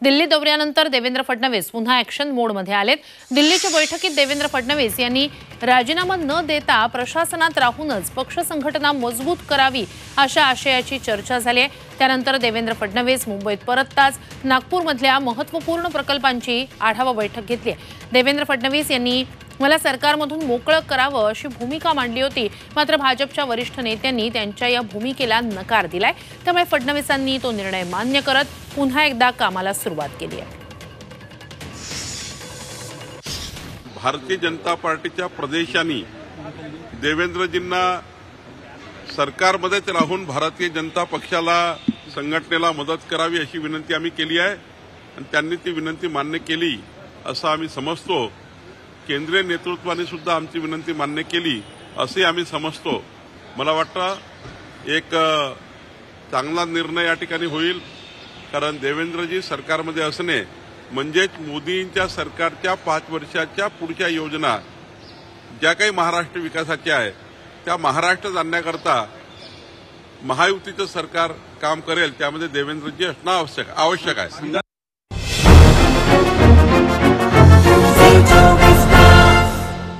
दिल्ली दौऱ्यानंतर देवेंद्र फडणवीस पुन्हा ॲक्शन मोडमध्ये आलेत। दिल्लीच्या बैठकीत देवेंद्र फडणवीस यांनी राजीनामा न देता प्रशासनात राहूनच पक्ष संघटना मजबूत करावी अशा आशयाची चर्चा झाली आहे। त्यानंतर देवेंद्र फडणवीस मुंबईत परतताच नागपूरमधल्या महत्त्वपूर्ण प्रकल्पांची आढावा बैठक घेतली आहे। देवेंद्र फडणवीस यांनी मला सरकारमधून मोकळं करावं अशी भूमिका मांडली होती, मात्र भाजपच्या वरिष्ठ नेत्यांनी त्यांच्या या भूमिकेला नकार दिलाय। त्यामुळे फडणवीसांनी तो निर्णय मान्य करत पुन्हा एकदा कामाला सुरुवात केली आहे। भारतीय जनता पार्टीच्या प्रदेशांनी देवेंद्रजींना सरकारमध्येच राहून भारतीय जनता पक्षाला संघटनेला मदत करावी अशी विनंती आम्ही केली आहे आणि त्यांनी ती विनंती मान्य केली असं आम्ही समजतो। केंद्रीय नेतृत्वाने सुद्धा आमची विनंती मान्य केली असे आम्ही समजतो। मला वाटतं एक चांगला निर्णय या ठिकाणी होईल, कारण देवेंद्रजी सरकारमध्ये असणे म्हणजेच मोदींच्या सरकारच्या 5 वर्षाच्या पुढच्या योजना ज्या काही महाराष्ट्र विकासाच्या आहे त्या महाराष्ट्रात आणण्याकरता महायुतीचं सरकार काम करेल, त्यामध्ये देवेंद्रजी असणं आवश्यक आहे।